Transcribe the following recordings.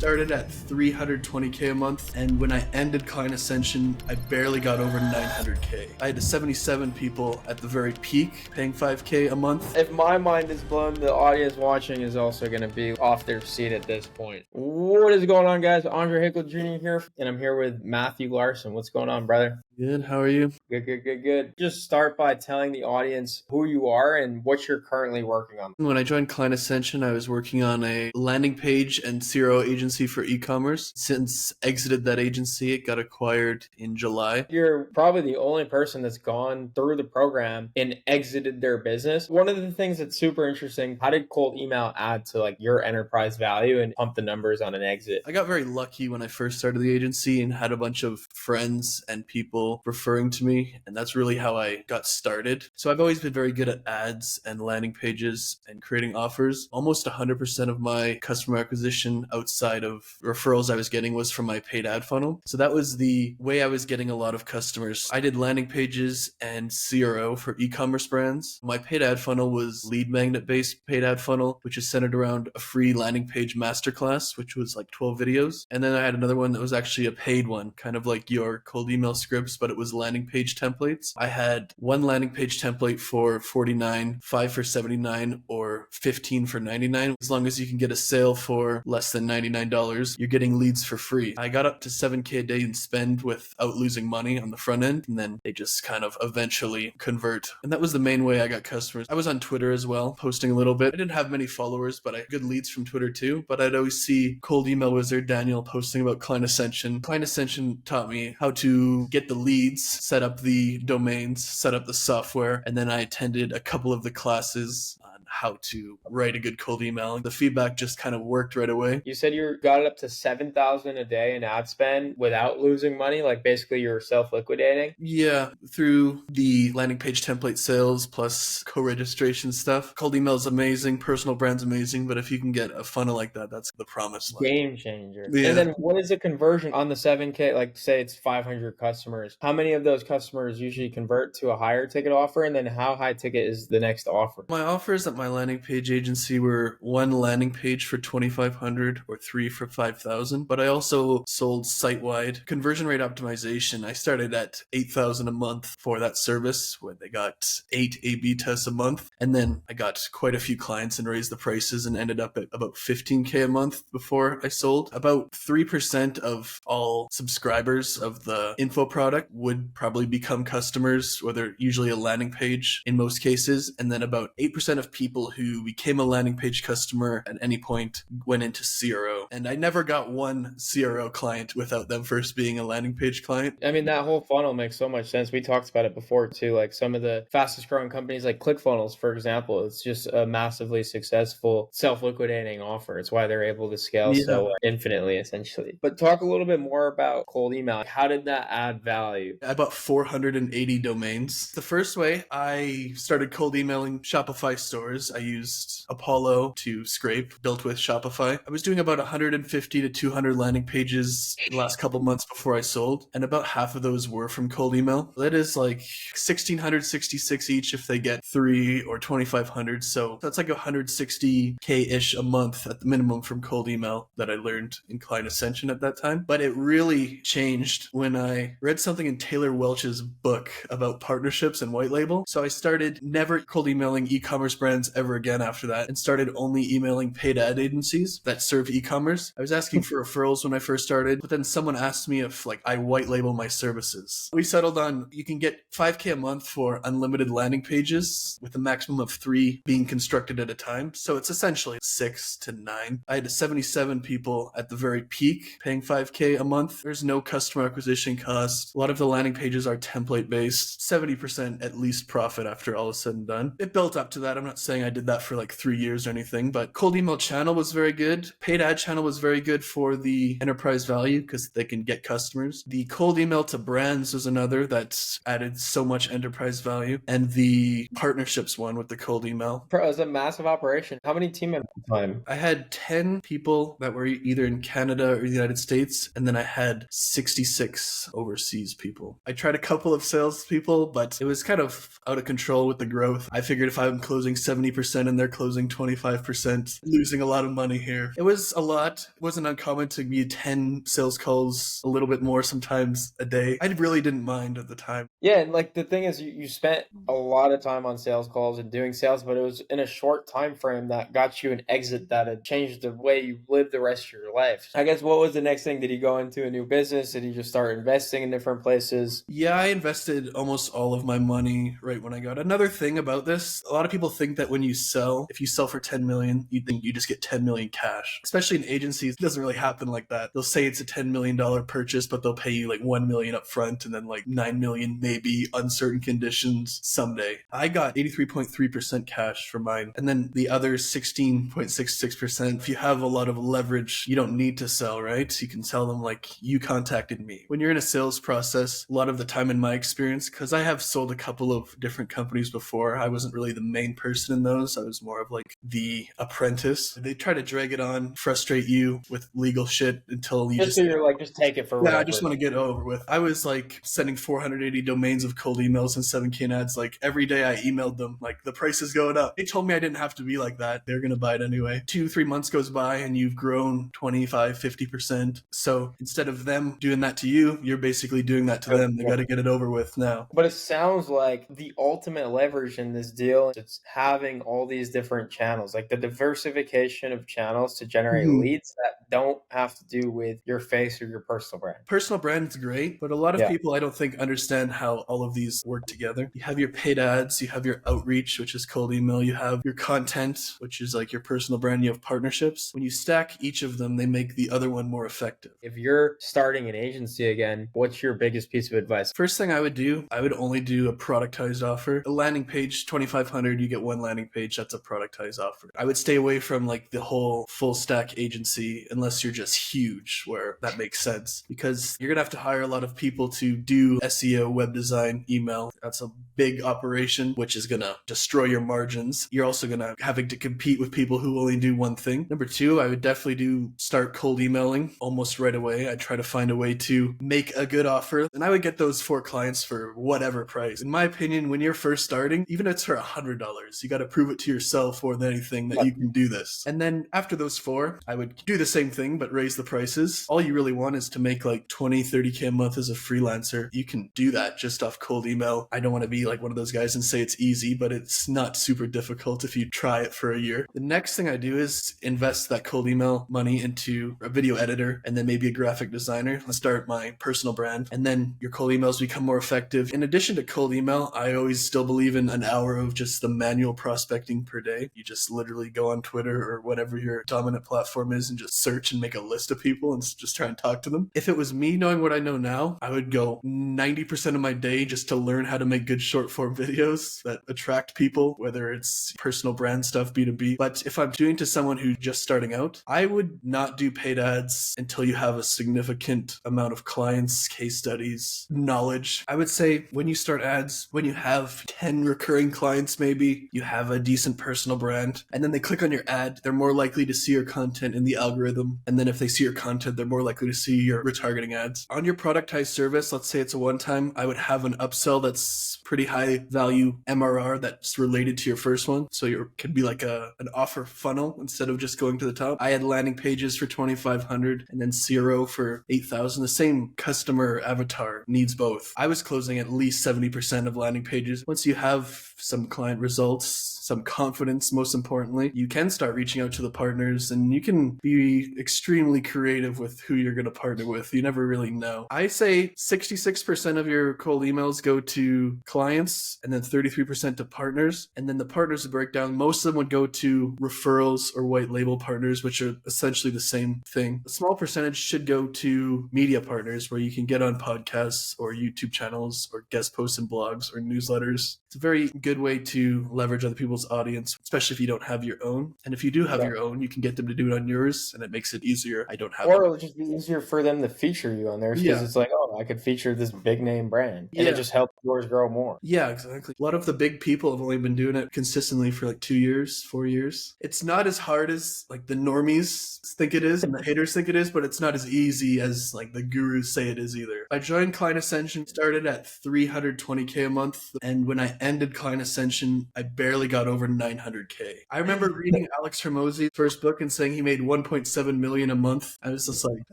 started at 320K a month, and when I ended Client Ascension, I barely got over 900K. I had 77 people at the very peak paying 5K a month. If my mind is blown, the audience watching is also going to be off their seat at this point. What is going on, guys? Andre Hickle Jr. here, and I'm here with Matthew Larson. What's going on, brother? Good, how are you? Good. Just start by telling the audience who you are and what you're currently working on. When I joined Client Ascension, I was working on a landing page and CRO agency for e-commerce. Since exited that agency, it got acquired in July. You're probably the only person that's gone through the program and exited their business. One of the things that's super interesting, how did cold email add to like your enterprise value and pump the numbers on an exit? I got very lucky when I first started the agency and had a bunch of friends and people referring to me, and that's really how I got started. So I've always been very good at ads and landing pages and creating offers. Almost 100% of my customer acquisition outside of referrals I was getting was from my paid ad funnel. So that was the way I was getting a lot of customers. I did landing pages and CRO for e-commerce brands. My paid ad funnel was lead magnet based paid ad funnel, which is centered around a free landing page masterclass, which was like 12 videos. And then I had another one that was actually a paid one, kind of like your cold email scripts, but it was landing page templates. I had one landing page template for $49, 5 for $79, or 15 for $99. As long as you can get a sale for less than $99, you're getting leads for free. I got up to 7K a day in spend without losing money on the front end, and then they just kind of eventually convert. And that was the main way I got customers. I was on Twitter as well, posting a little bit. I didn't have many followers, but I had good leads from Twitter too. But I'd always see Cold Email Wizard Daniel posting about Client Ascension. Client Ascension taught me how to get the leads, set up the domains, set up the software, and then I attended a couple of the classes on how to write a good cold email. The feedback just kind of worked right away. You said you got it up to $7,000 a day in ad spend without losing money, like basically you're self-liquidating? Yeah, through the landing page template sales plus co-registration stuff. Cold email is amazing, personal brand's amazing, but if you can get a funnel like that, that's the promised land. Game changer. Yeah. And then what is the conversion on the 7K? Like say it's 500 customers. How many of those customers usually convert to a higher ticket offer? And then how high ticket is the next offer? My offers at my landing page agency were one landing page for $2,500 or three for $5,000, but I also sold site-wide conversion rate optimization. I started at $8,000 a month for that service, where they got 8 A/B tests a month, and then I got quite a few clients and raised the prices and ended up at about 15K a month before I sold. About 3% of all subscribers of the info product would probably become customers, or they're usually a landing page in most cases, and then about 8% of people who became a landing page customer at any point went into CRO. And I never got one CRO client without them first being a landing page client. I mean, that whole funnel makes so much sense. We talked about it before too. Like some of the fastest growing companies like ClickFunnels, for example, it's just a massively successful self-liquidating offer. It's why they're able to scale so infinitely, essentially. But talk a little bit more about cold email. How did that add value? I bought 480 domains. The first way, I started cold emailing Shopify stores. I used Apollo to scrape, built with Shopify. I was doing about 150 to 200 landing pages the last couple months before I sold, and about half of those were from cold email. That is like 1,666 each if they get 3 or 2,500. So that's like 160K-ish a month at the minimum from cold email that I learned in Client Ascension at that time. But it really changed when I read something in Taylor Welch's book about partnerships and white label. So I started never cold emailing e-commerce brands ever again after that, and started only emailing paid ad agencies that serve e-commerce. I was asking for referrals when I first started, but then someone asked me if like I white label my services. We settled on you can get 5K a month for unlimited landing pages with a maximum of 3 being constructed at a time. So it's essentially 6 to 9. I had 77 people at the very peak paying 5K a month. There's no customer acquisition cost. A lot of the landing pages are template based, 70% at least profit after all is said and done. It built up to that. I'm not saying I did that for like 3 years or anything, but cold email channel was very good. Paid ad channel was very good for the enterprise value because they can get customers. The cold email to brands was another that added so much enterprise value. And the partnerships one with the cold email. It was a massive operation. How many team members at the time? I had 10 people that were either in Canada or the United States, and then I had 66 overseas people. I tried a couple of salespeople, but it was kind of out of control with the growth. I figured if I'm closing 70 80% and they're closing 25%, losing a lot of money here. It was a lot. It wasn't uncommon to be 10 sales calls, a little bit more sometimes a day. I really didn't mind at the time. Yeah, and like the thing is, you spent a lot of time on sales calls and doing sales, but it was in a short time frame that got you an exit that had changed the way you live the rest of your life. I guess what was the next thing? Did you go into a new business? Did you just start investing in different places? Yeah, I invested almost all of my money right when I got it. Another thing about this, a lot of people think that when you sell, if you sell for 10 million, you think you just get 10 million cash. Especially in agencies, it doesn't really happen like that. They'll say it's a $10 million purchase, but they'll pay you like 1 million up front and then like 9 million, maybe uncertain conditions someday. I got 83.3% cash for mine. And then the other 16.66%, if you have a lot of leverage, you don't need to sell, right? You can tell them like, you contacted me. When you're in a sales process, a lot of the time in my experience, because I have sold a couple of different companies before, I wasn't really the main person in those. I was more of like the apprentice. They try to drag it on, frustrate you with legal shit until you Just so you're like, just take it for yeah, I just want to get over with. I was like sending 480 domains of cold emails and 7K in ads. Like every day I emailed them, like the price is going up. They told me I didn't have to be like that. They're going to buy it anyway. 2-3 months goes by and you've grown 25, 50%. So instead of them doing that to you, you're basically doing that to them. They got to get it over with now. But it sounds like the ultimate leverage in this deal is having all these different channels, like the diversification of channels to generate leads that don't have to do with your face or your personal brand. Personal brand is great, but a lot of people I don't think understand how all of these work together. You have your paid ads, you have your outreach, which is cold email, you have your content, which is like your personal brand, you have partnerships. When you stack each of them, they make the other one more effective. If you're starting an agency again, what's your biggest piece of advice? First thing I would do, I would only do a productized offer. A landing page, 2,500, you get one landing page, that's a productized offer. I would stay away from like the whole full stack agency unless you're just huge, where that makes sense, because you're gonna have to hire a lot of people to do SEO, web design, email. That's a big operation, which is gonna destroy your margins. You're also gonna having to compete with people who only do one thing. Number two, I would definitely start cold emailing almost right away. I'd try to find a way to make a good offer, and I would get those 4 clients for whatever price. In my opinion, when you're first starting, even if it's for $100, you got to prove it to yourself more than anything that you can do this. And then after those 4, I would do the same thing, but raise the prices. All you really want is to make like 20, 30K a month as a freelancer. You can do that just off cold email. I don't want to be like one of those guys and say it's easy, but it's not super difficult if you try it for a year. The next thing I do is invest that cold email money into a video editor and then maybe a graphic designer. Let's start my personal brand, and then your cold emails become more effective. In addition to cold email, I always still believe in an hour of just the manual prospecting per day. You just literally go on Twitter or whatever your dominant platform is and just search and make a list of people and just try and talk to them. If it was me knowing what I know now, I would go 90% of my day just to learn how to make good short form videos that attract people, whether it's personal brand stuff, B2B. But if I'm doing to someone who's just starting out, I would not do paid ads until you have a significant amount of clients, case studies, knowledge. I would say when you start ads, when you have 10 recurring clients, maybe you have a decent personal brand, and then they click on your ad, they're more likely to see your content in the algorithm. And then if they see your content, they're more likely to see your retargeting ads. On your productized service, let's say it's a one-time, I would have an upsell that's pretty high value MRR that's related to your first one. So it could be like an offer funnel instead of just going to the top. I had landing pages for 2,500 and then CRO for 8,000. The same customer avatar needs both. I was closing at least 70% of landing pages. Once you have some client results, some confidence, most importantly, you can start reaching out to the partners, and you can be extremely creative with who you're going to partner with. You never really know. I say 66% of your cold emails go to clients and then 33% to partners. And then the partners breakdown, most of them would go to referrals or white label partners, which are essentially the same thing. A small percentage should go to media partners, where you can get on podcasts or YouTube channels or guest posts in blogs or newsletters. It's a very good way to leverage other people's audience, especially if you don't have your own. And if you do have your own, you can get them to do it on yours, and it makes it easier. I don't have Or it'll just be easier for them to feature you on there, because it's like, oh, I could feature this big name brand, and it just helps yours grow more. Yeah, exactly. A lot of the big people have only been doing it consistently for like 2 years, 4 years. It's not as hard as like the normies think it is and the haters think it is, but it's not as easy as like the gurus say it is either. I joined Client Ascension, started at 320K a month, and when I ended Client Ascension, I barely got got over 900K. I remember reading Alex Hormozi's first book and saying he made 1.7 million a month. I was just like,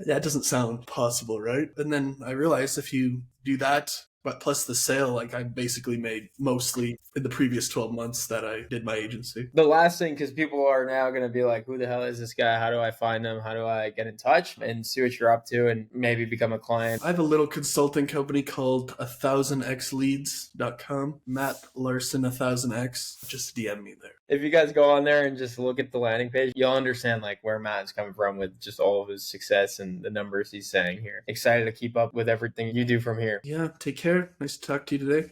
that doesn't sound possible, right? And then I realized if you do that, but plus the sale, like I basically made mostly in the previous 12 months that I did my agency. The last thing, because people are now going to be like, who the hell is this guy? How do I find him? How do I get in touch and see what you're up to and maybe become a client? I have a little consulting company called 1000xleads.com. Matt Larson 1000x. Just DM me there. If you guys go on there and just look at the landing page, you'll understand like where Matt's coming from with just all of his success and the numbers he's saying here. Excited to keep up with everything you do from here. Yeah, take care. Nice to talk to you today.